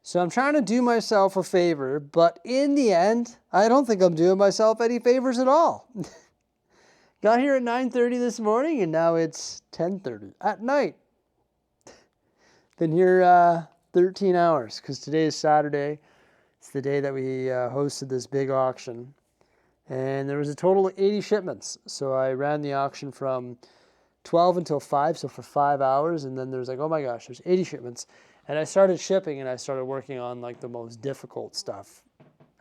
So I'm trying to do myself a favor, but in the end, I don't think I'm doing myself any favors at all. Got here at 9:30 this morning, and now it's 10:30 at night. Been here 13 hours, because today is Saturday. It's the day that we hosted this big auction. And there was a total of 80 shipments. So I ran the auction from 12 until 5, so for 5 hours. And then there's like, oh my gosh, there's 80 shipments. And I started shipping, and I started working on like the most difficult stuff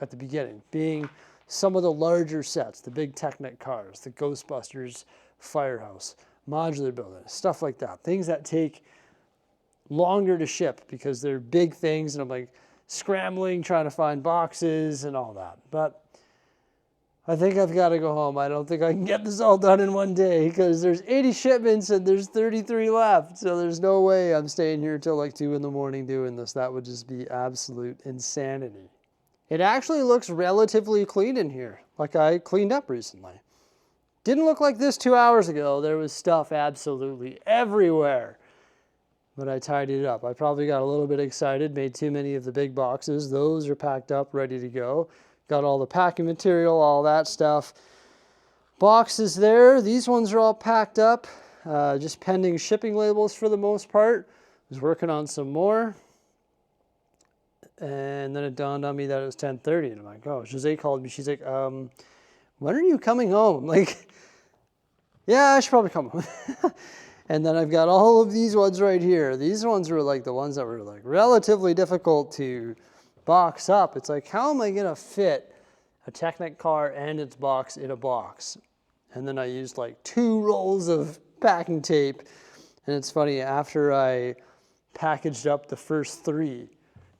at the beginning, being some of the larger sets, the big Technic cars, the Ghostbusters firehouse, modular building, stuff like that. Things that take longer to ship because they're big things, and I'm like scrambling, trying to find boxes and all that. But I think I've got to go home. I don't think I can get this all done in one day because there's 80 shipments and there's 33 left. So there's no way I'm staying here till like 2 in the morning doing this. That would just be absolute insanity. It actually looks relatively clean in here, like I cleaned up recently. Didn't look like this 2 hours ago. There was stuff absolutely everywhere. But I tidied it up. I probably got a little bit excited, made too many of the big boxes. Those are packed up, ready to go. Got all the packing material, all that stuff. Boxes there. These ones are all packed up, just pending shipping labels for the most part. Was working on some more. And then it dawned on me that it was 10:30, and I'm like, oh, Jose called me. She's like, when are you coming home? Like, yeah, I should probably come home. And then I've got all of these ones right here. These ones were like the ones that were like relatively difficult to box up. It's like, how am I gonna fit a Technic car and its box in a box? And then I used like 2 rolls of packing tape. And it's funny, after I packaged up the first 3,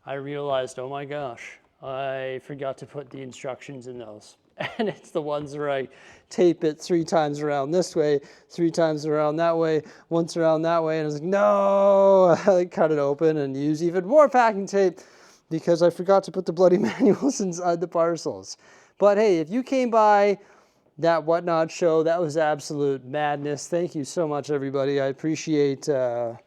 I realized, oh my gosh, I forgot to put the instructions in those. And it's the ones where I tape it 3 times around this way, 3 times around that way, once around that way. And I was like, no, I cut it open and use even more packing tape because I forgot to put the bloody manuals inside the parcels. But hey, if you came by that Whatnot show, that was absolute madness. Thank you so much, everybody. I appreciate all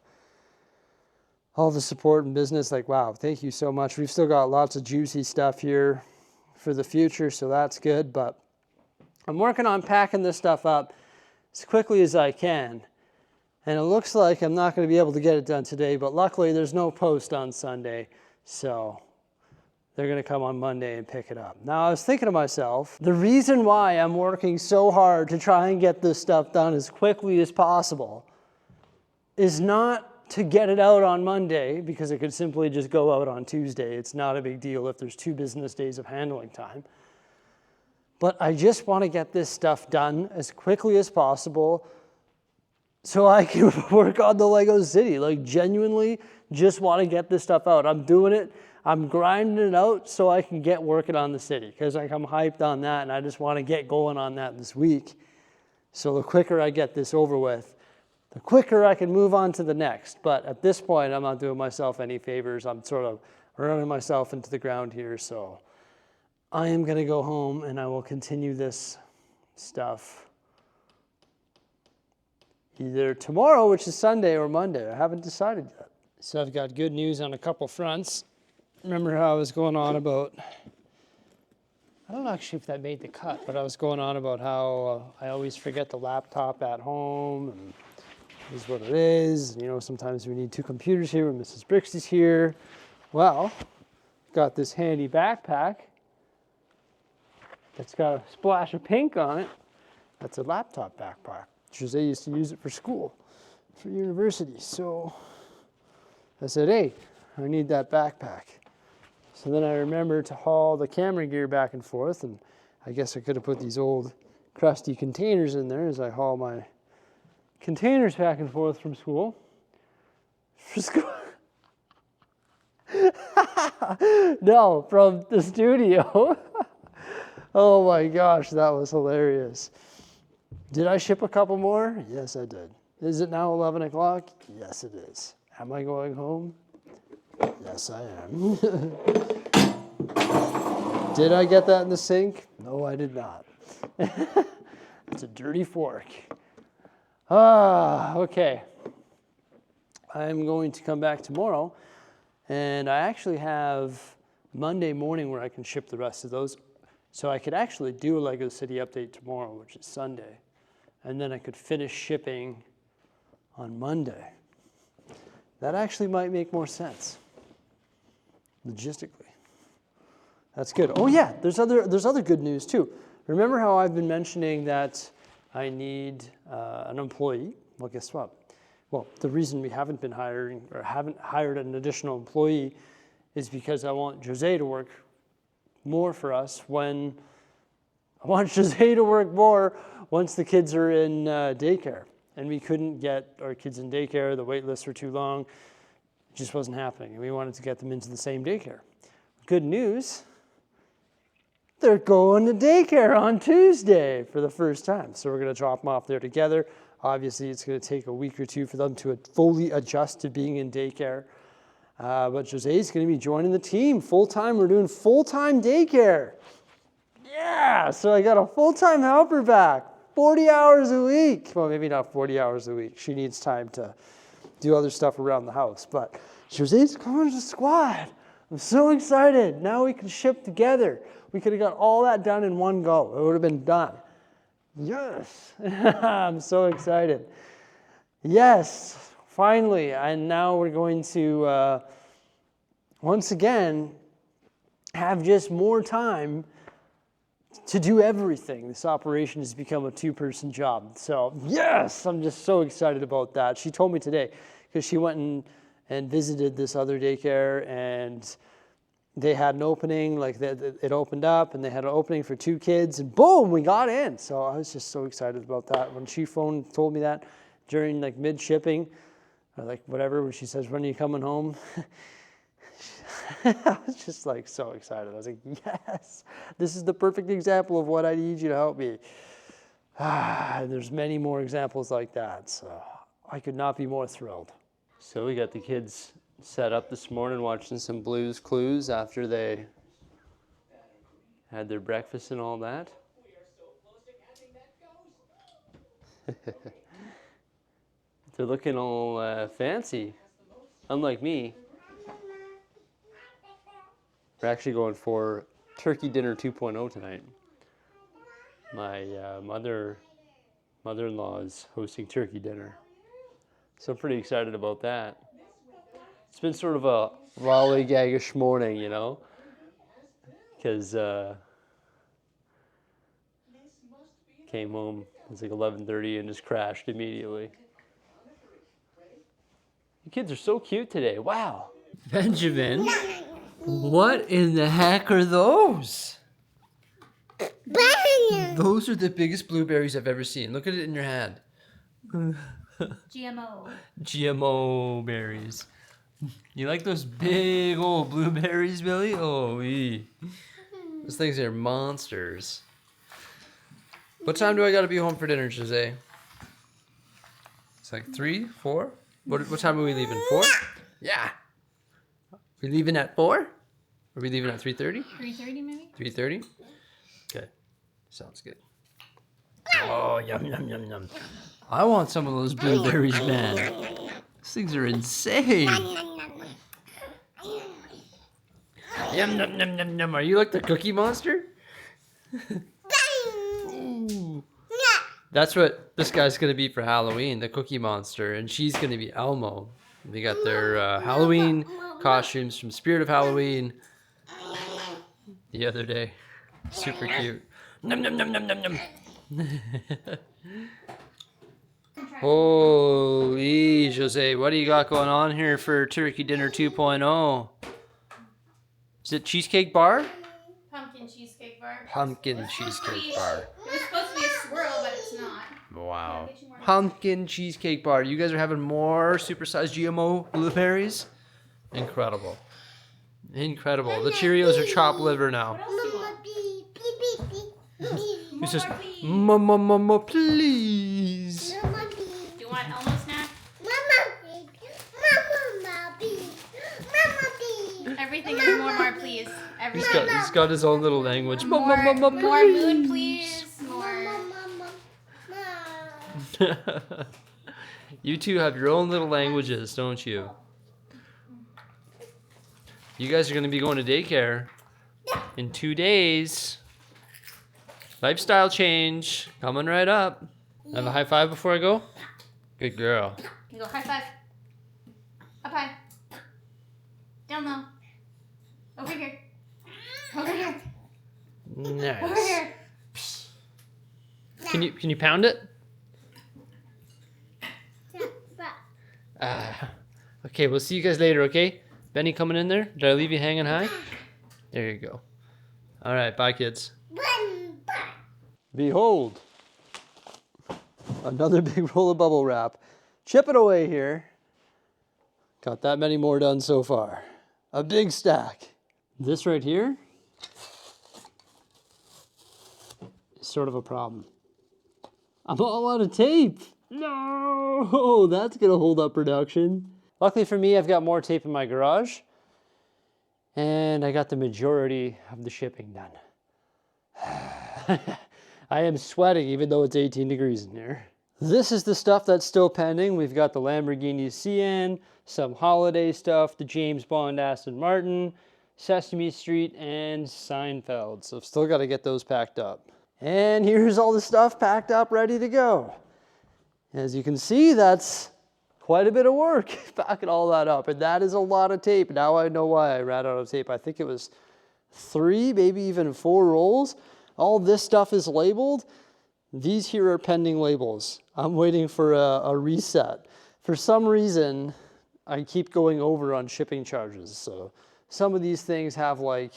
the support in business. Like, wow, thank you so much. We've still got lots of juicy stuff here for the future, so that's good. But I'm working on packing this stuff up as quickly as I can. And it looks like I'm not going to be able to get it done today, but luckily there's no post on Sunday, so they're going to come on Monday and pick it up. Now, I was thinking to myself, the reason why I'm working so hard to try and get this stuff done as quickly as possible is not to get it out on Monday, because it could simply just go out on Tuesday. It's not a big deal if there's 2 business days of handling time. But I just want to get this stuff done as quickly as possible so I can work on the Lego City. Like, genuinely just want to get this stuff out. I'm doing it. I'm grinding it out so I can get working on the city, because like I'm hyped on that and I just want to get going on that this week. So the quicker I get this over with, the quicker I can move on to the next. But at this point, I'm not doing myself any favors. I'm sort of running myself into the ground here. So I am going to go home and I will continue this stuff either tomorrow, which is Sunday, or Monday. I haven't decided yet. So I've got good news on a couple fronts. Remember how I was going on about, I don't know actually if that made the cut, but I was going on about how I always forget the laptop at home, and it is what it is. You know, sometimes we need 2 computers here when Mrs. Bricksie's here. Well, got this handy backpack that's got a splash of pink on it. That's a laptop backpack. Jose used to use it for school, for university. So I said, hey, I need that backpack. So then I remembered to haul the camera gear back and forth, and I guess I could have put these old crusty containers in there as I haul my containers back and forth from school. No, from the studio. Oh my gosh, that was hilarious. Did I ship a couple more? Yes, I did. Is it now 11 o'clock? Yes, it is. Am I going home? Yes, I am. Did I get that in the sink? No, I did not. It's a dirty fork. Okay. I'm going to come back tomorrow And I actually have Monday morning where I can ship the rest of those. So I could actually do a Lego City update tomorrow, which is Sunday. And then I could finish shipping on Monday. That actually might make more sense, logistically. That's good. Oh yeah, there's other good news too. Remember how I've been mentioning that I need an employee? Well, guess what? Well, the reason we haven't been hiring or haven't hired an additional employee is because I want Jose to work more for us when I want Jose to work more once the kids are in daycare. And we couldn't get our kids in daycare. The wait lists were too long. It just wasn't happening. And we wanted to get them into the same daycare. Good news, they're going to daycare on Tuesday for the first time. So we're going to drop them off there together. Obviously, it's going to take a week or two for them to fully adjust to being in daycare. But Jose's going to be joining the team full-time. We're doing full-time daycare. Yeah, so I got a full-time helper back, 40 hours a week. Well, maybe not 40 hours a week. She needs time to do other stuff around the house. But Jose's going to the squad. I'm so excited. Now we can ship together. We could have got all that done in one go. It would have been done. Yes. I'm so excited. Yes, finally. And now we're going to, once again, have just more time to do everything. This operation has become a two-person job. So, yes, I'm just so excited about that. She told me today, because she went and visited this other daycare, and they had an opening, like it opened up, and they had an opening for 2 kids, and boom, we got in. So I was just so excited about that. When she told me that during like mid-shipping, or like whatever, when she says, when are you coming home? I was just like so excited. I was like, yes, this is the perfect example of what I need you to help me. And there's many more examples like that. So I could not be more thrilled. So we got the kids set up this morning watching some Blue's Clues after they had their breakfast and all that. They're looking all fancy, unlike me. We're actually going for turkey dinner 2.0 tonight. My mother-in-law is hosting turkey dinner. So I'm pretty excited about that. It's been sort of a lollygaggish morning, you know, because came home, it was like 11:30 and just crashed immediately. The kids are so cute today, wow. Benjamin, what in the heck are those? Those are the biggest blueberries I've ever seen. Look at it in your hand. GMO berries. You like those big old blueberries, Billy? Oh, those things are monsters. What time do I got to be home for dinner, Jose? It's like 3, 4? What time are we leaving? 4? Yeah. We leaving at 4? Are we leaving at 3:30? 3:30 maybe? 3:30? Okay. Sounds good. Oh, yum, yum, yum, yum. I want some of those blueberries, man. These things are insane. Yum, yum, yum, yum, yum. Are you like the Cookie Monster? Ooh. That's what this guy's going to be for Halloween, the Cookie Monster. And she's going to be Elmo. They got their Halloween costumes from Spirit of Halloween the other day. Super cute. Num, num, num, num, num, num. Holy Jose, what do you got going on here for Turkey Dinner 2.0? Is it cheesecake bar? Pumpkin cheesecake bar. Pumpkin cheesecake bar. It was supposed to be a swirl, but it's not. Wow. Pumpkin cheesecake bar. You guys are having more supersized GMO blueberries? Incredible. Incredible. The Cheerios are chopped liver now. He says, Mama, mama, please. Do you want Elmo snack? Everything is more, please. Everything. He's got his own little language. More moon, please. More. You two have your own little languages, don't you? You guys are going to be going to daycare in 2 days. Lifestyle change coming right up. Have a high five before I go? Good girl. You go high five. Up high. Down low. Over here. Over here. Nice. Over here. Can you pound it? Okay, we'll see you guys later, okay? Benny coming in there? Did I leave you hanging high? There you go. All right, bye kids. Behold, another big roll of bubble wrap. Chipping away here. Got that many more done so far. A big stack. This right here is sort of a problem. I'm all out of tape. No, that's gonna hold up production. Luckily for me, I've got more tape in my garage and I got the majority of the shipping done. I am sweating even though it's 18 degrees in here. This is the stuff that's still pending. We've got the Lamborghini CN, some holiday stuff, the James Bond Aston Martin, Sesame Street, and Seinfeld. So I've still got to get those packed up. And here's all the stuff packed up, ready to go. As you can see, that's quite a bit of work packing all that up. And that is a lot of tape. Now I know why I ran out of tape. I think it was 3, maybe even 4 rolls. All this stuff is labeled. These here are pending labels. I'm waiting for a reset. For some reason, I keep going over on shipping charges. So some of these things have like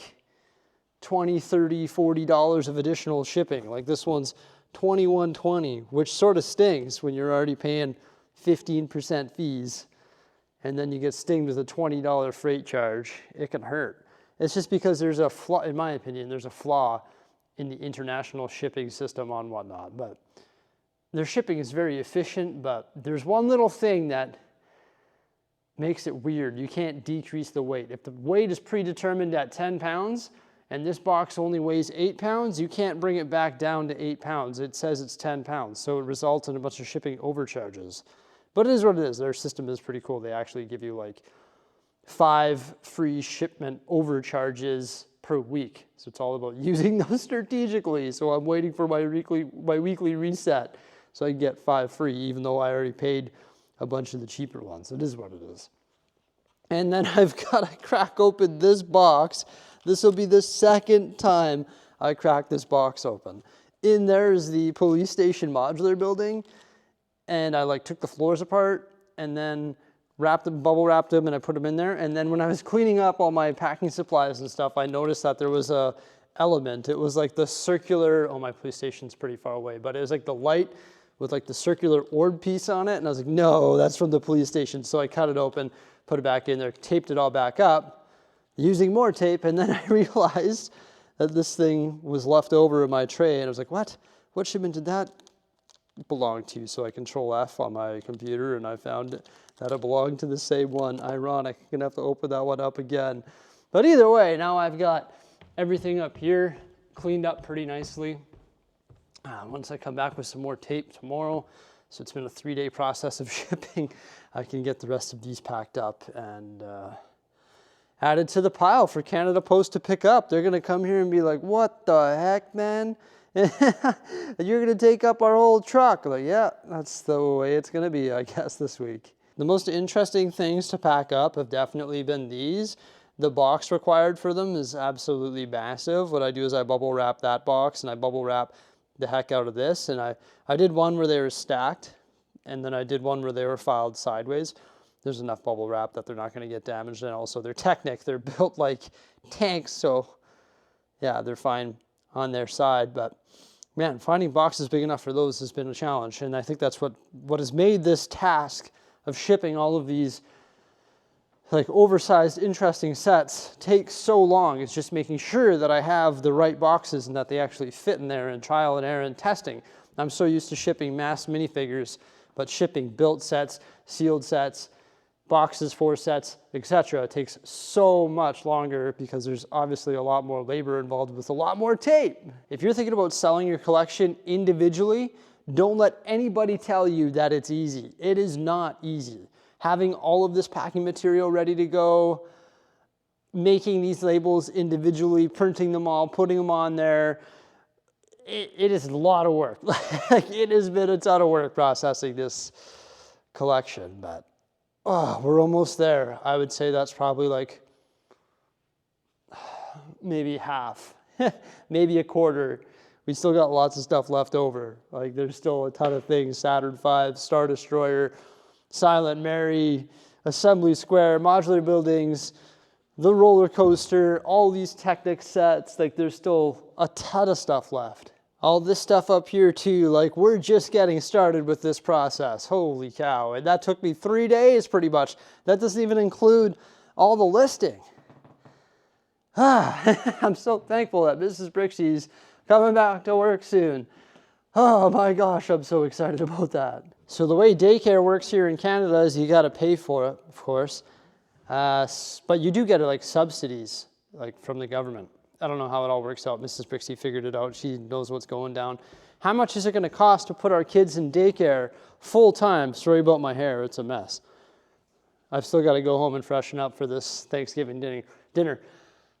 $20, $30, $40 of additional shipping. Like this one's $21.20, which sort of stings when you're already paying 15% fees. And then you get stinged with a $20 freight charge. It can hurt. It's just because there's a flaw, in my opinion, there's a flaw in the international shipping system on whatnot. But their shipping is very efficient, but there's one little thing that makes it weird. You can't decrease the weight. If the weight is predetermined at 10 pounds and this box only weighs 8 pounds, you can't bring it back down to 8 pounds. It says it's 10 pounds. So it results in a bunch of shipping overcharges. But it is what it is. Their system is pretty cool. They actually give you like 5 free shipment overcharges per week. So it's all about using those strategically. So I'm waiting for my weekly reset so I can get 5 free, even though I already paid a bunch of the cheaper ones. It is what it is. And then I've got to crack open this box. This will be the second time I crack this box open. In there is the police station modular building. And I like took the floors apart and then wrapped them, bubble wrapped them, and I put them in there. And then when I was cleaning up all my packing supplies and stuff, I noticed that there was a element. It was like the circular, oh, my police station's pretty far away, but it was like the light with like the circular orb piece on it. And I was like, no, that's from the police station. So I cut it open, put it back in there, taped it all back up using more tape. And then I realized that this thing was left over in my tray. And I was like, what? What shipment did that belong to? So I control F on my computer and I found that it belonged to the same one. Ironic. I'm gonna have to open that one up again. But either way, now I've got everything up here cleaned up pretty nicely. Once I come back with some more tape tomorrow, so it's been a 3-day process of shipping, I can get the rest of these packed up and added to the pile for Canada Post to pick up. They're gonna come here and be like, what the heck, man? You're gonna take up our whole truck. Like, yeah, that's the way it's gonna be, I guess, this week. The most interesting things to pack up have definitely been these. The box required for them is absolutely massive. What I do is I bubble wrap that box and I bubble wrap the heck out of this. And I did one where they were stacked and then I did one where they were filed sideways. There's enough bubble wrap that they're not gonna get damaged. And also they're Technic, they're built like tanks. So yeah, they're fine on their side, but man, finding boxes big enough for those has been a challenge. And I think that's what has made this task of shipping all of these like oversized, interesting sets take so long. It's just making sure that I have the right boxes and that they actually fit in there and trial and error and testing. I'm so used to shipping mass minifigures, but shipping built sets, sealed sets, boxes for sets, etc. takes so much longer because there's obviously a lot more labor involved with a lot more tape. If you're thinking about selling your collection individually, don't let anybody tell you that it's easy. It is not easy. Having all of this packing material ready to go, making these labels individually, printing them all, putting them on there. It is a lot of work. Like, it has been a ton of work processing this collection, but we're almost there. I would say that's probably like maybe half, maybe a quarter. We still got lots of stuff left over. Like, there's still a ton of things: Saturn V, Star Destroyer, Silent Mary, Assembly Square, modular buildings, the roller coaster, all these Technic sets. Like, there's still a ton of stuff left. All this stuff up here too, like, we're just getting started with this process. Holy cow. And that took me 3 days pretty much. That doesn't even include all the listing. I'm so thankful that Mrs. Brixie's coming back to work soon. Oh my gosh, I'm so excited about that. So the way daycare works here in Canada is you got to pay for it, of course. But you do get like subsidies, like, from the government. I don't know how it all works out. Mrs. Bricksie figured it out. She knows what's going down. How much is it going to cost to put our kids in daycare full time? Sorry about my hair. It's a mess. I've still got to go home and freshen up for this Thanksgiving dinner.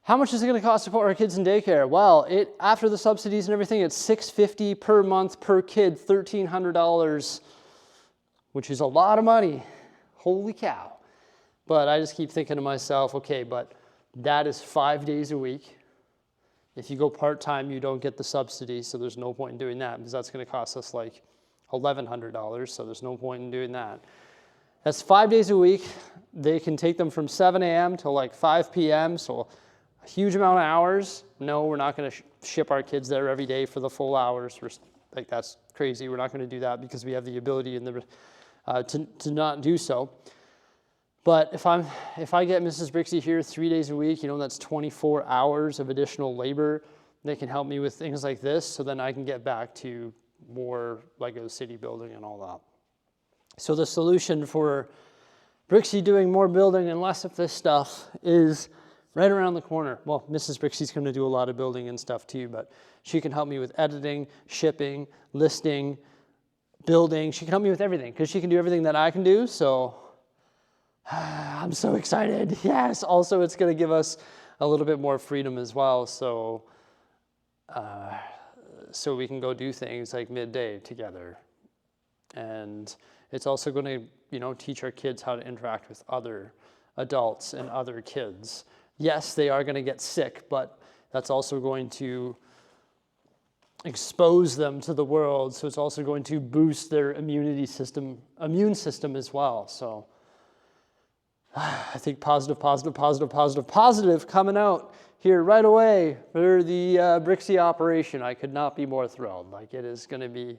How much is it going to cost to put our kids in daycare? Well, after the subsidies and everything, it's $650 per month per kid, $1,300, which is a lot of money. Holy cow. But I just keep thinking to myself, okay, but that is 5 days a week. If you go part-time, you don't get the subsidy, so there's no point in doing that, because that's going to cost us like $1,100, so there's no point in doing that. That's 5 days a week. They can take them from 7 a.m. to like 5 p.m., so a huge amount of hours. No, we're not going to ship our kids there every day for the full hours. Like, that's crazy. We're not going to do that because we have the ability and to not do so. But if I get Mrs. Bricksie here 3 days a week, that's 24 hours of additional labor. They can help me with things like this, so then I can get back to more Lego city building and all that. So the solution for Bricksie doing more building and less of this stuff is right around the corner. Well, Mrs. Bricksie's going to do a lot of building and stuff too, but she can help me with editing, shipping, listing, building. She can help me with everything because she can do everything that I can do. So I'm so excited. Yes. Also, it's going to give us a little bit more freedom as well. So we can go do things like midday together. And it's also going to, teach our kids how to interact with other adults and other kids. Yes, they are going to get sick, but that's also going to expose them to the world. So it's also going to boost their immune system as well. So I think positive coming out here right away for the Bricksie operation. I could not be more thrilled. Like, it is going to be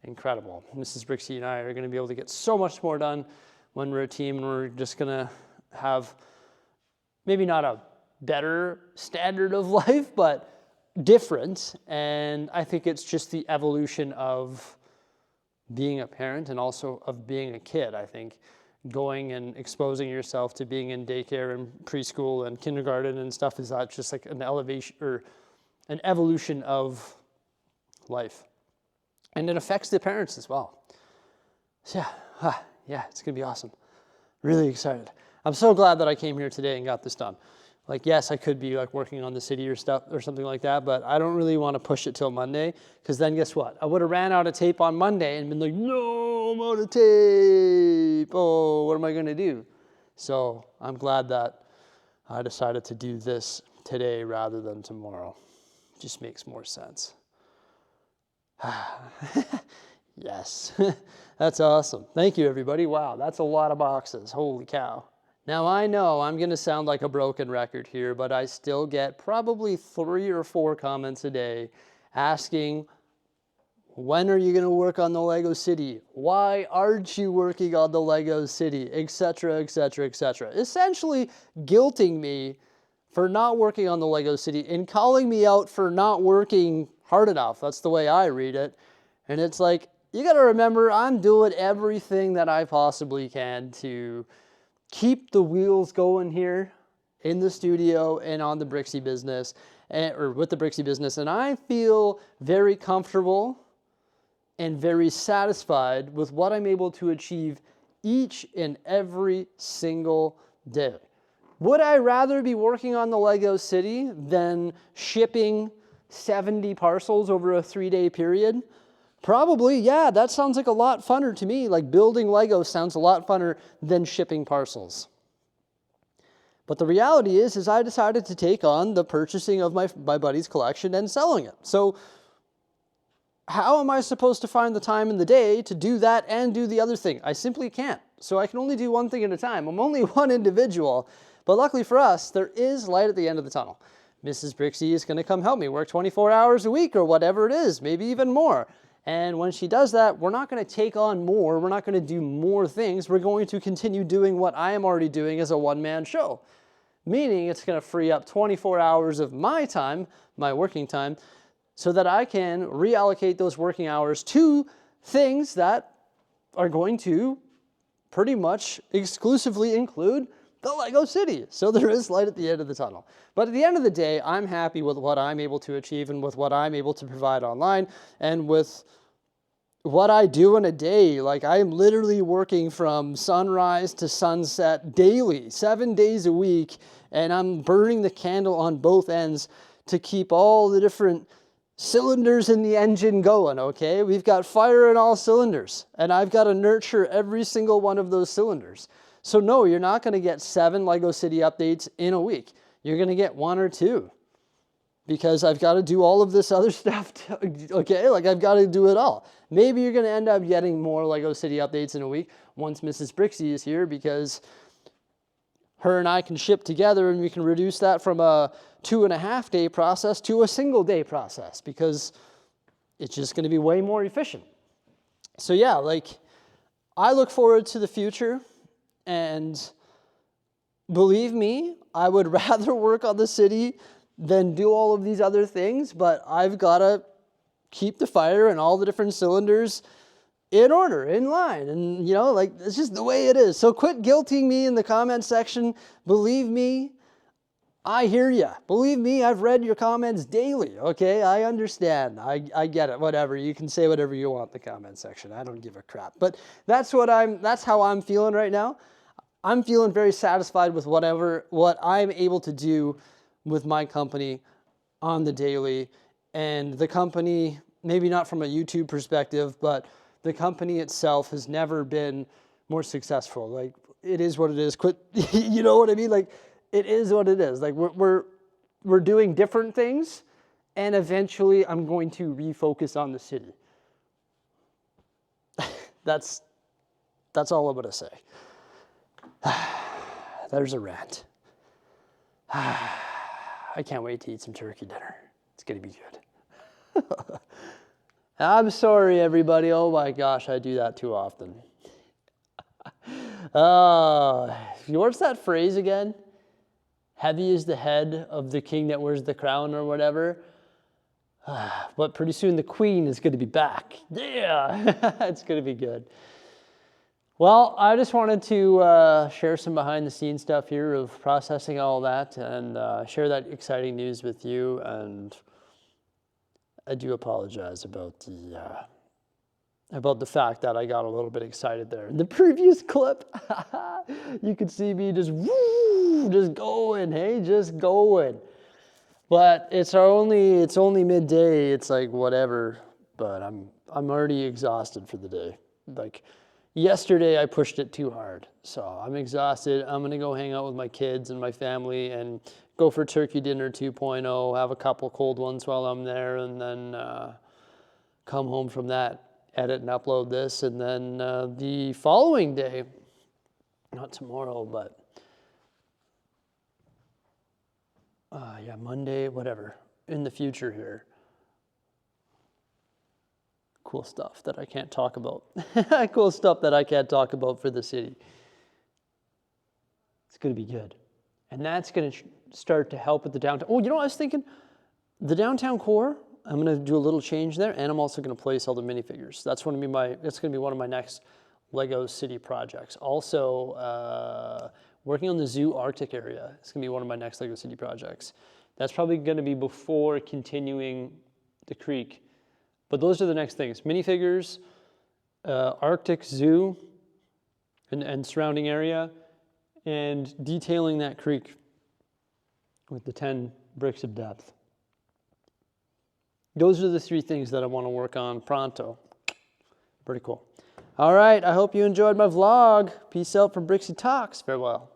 incredible. Mrs. Bricksie and I are going to be able to get so much more done when we're a team, and we're just going to have maybe not a better standard of life, but different. And I think it's just the evolution of being a parent and also of being a kid. I think going and exposing yourself to being in daycare and preschool and kindergarten and stuff is that just like an elevation or an evolution of life. And it affects the parents as well. So yeah, it's going to be awesome. Really excited. I'm so glad that I came here today and got this done. Like, yes, I could be like working on the city or stuff or something like that, but I don't really want to push it till Monday, because then guess what? I would have ran out of tape on Monday and been like, no, I'm out of tape. Oh, what am I going to do? So I'm glad that I decided to do this today rather than tomorrow. It just makes more sense. Yes, that's awesome. Thank you, everybody. Wow, that's a lot of boxes. Holy cow. Now, I know I'm going to sound like a broken record here, but I still get probably 3 or 4 comments a day asking, when are you going to work on the Lego City? Why aren't you working on the Lego City? Etc., etc., etc. Essentially guilting me for not working on the Lego City and calling me out for not working hard enough. That's the way I read it. And it's like, you got to remember, I'm doing everything that I possibly can to keep the wheels going here in the studio and on the Bricksie business, or with the Bricksie business. And I feel very comfortable and very satisfied with what I'm able to achieve each and every single day. Would I rather be working on the Lego City than shipping 70 parcels over a 3-day period? Probably, yeah, that sounds like a lot funner to me. Like building Lego sounds a lot funner than shipping parcels. But the reality is I decided to take on the purchasing of my buddy's collection and selling it. So how am I supposed to find the time in the day to do that and do the other thing? I simply can't. So I can only do one thing at a time. I'm only one individual. But luckily for us, there is light at the end of the tunnel. Mrs. Bricksie is going to come help me work 24 hours a week or whatever it is, maybe even more. And when she does that, we're not going to take on more. We're not going to do more things. We're going to continue doing what I am already doing as a one-man show. Meaning it's going to free up 24 hours of my time, my working time, so that I can reallocate those working hours to things that are going to pretty much exclusively include the Lego City. So there is light at the end of the tunnel. But at the end of the day, I'm happy with what I'm able to achieve and with what I'm able to provide online and with what I do in a day. Like I'm literally working from sunrise to sunset daily, 7 days a week, and I'm burning the candle on both ends to keep all the different cylinders in the engine going, okay? We've got fire in all cylinders, and I've got to nurture every single one of those cylinders. So no, you're not going to get 7 Lego City updates in a week. You're going to get 1 or 2 because I've got to do all of this other stuff, okay? Like I've got to do it all. Maybe you're going to end up getting more Lego City updates in a week once Mrs. Bricksie is here because her and I can ship together and we can reduce that from a 2.5-day process to a single-day process because it's just going to be way more efficient. So yeah, like I look forward to the future. And believe me, I would rather work on the city than do all of these other things, but I've got to keep the fire and all the different cylinders in order, in line. And, you know, like, it's just the way it is. So quit guilting me in the comment section. Believe me, I hear you. Believe me, I've read your comments daily, okay? I understand. I get it. Whatever. You can say whatever you want in the comment section. I don't give a crap. But that's how I'm feeling right now. I'm feeling very satisfied with what I'm able to do with my company on the daily. And the company, maybe not from a YouTube perspective, but the company itself has never been more successful. Like, it is what it is. Quit, you know what I mean? Like, it is what it is. Like, we're doing different things, and eventually I'm going to refocus on the city. That's all I'm going to say. There's a rant. I can't wait to eat some turkey dinner. It's going to be good. I'm sorry, everybody. Oh my gosh, I do that too often. What's that phrase again? Heavy is the head of the king that wears the crown or whatever. But pretty soon the queen is going to be back. Yeah, it's going to be good. Well, I just wanted to share some behind-the-scenes stuff here of processing all that and share that exciting news with you. And I do apologize about the fact that I got a little bit excited there. In the previous clip, you could see me just going, hey, just going. But it's only midday. It's like whatever. But I'm already exhausted for the day. Like. Yesterday, I pushed it too hard, so I'm exhausted. I'm going to go hang out with my kids and my family and go for turkey dinner 2.0, have a couple cold ones while I'm there, and then come home from that, edit and upload this, and then the following day, not tomorrow, but Monday, whatever, in the future here. Cool stuff that I can't talk about. Cool stuff that I can't talk about for the city. It's going to be good. And that's going to start to help with the downtown. Oh, you know what I was thinking? The downtown core, I'm going to do a little change there, and I'm also going to place all the minifigures. That's going to be one of my next Lego City projects. Also, working on the Zoo Arctic area. It's going to be one of my next Lego City projects. That's probably going to be before continuing the creek. But those are the next things. Minifigures, Arctic Zoo and surrounding area, and detailing that creek with the 10 bricks of depth. Those are the 3 things that I want to work on pronto. Pretty cool. All right, I hope you enjoyed my vlog. Peace out from Bricksie Talks. Farewell.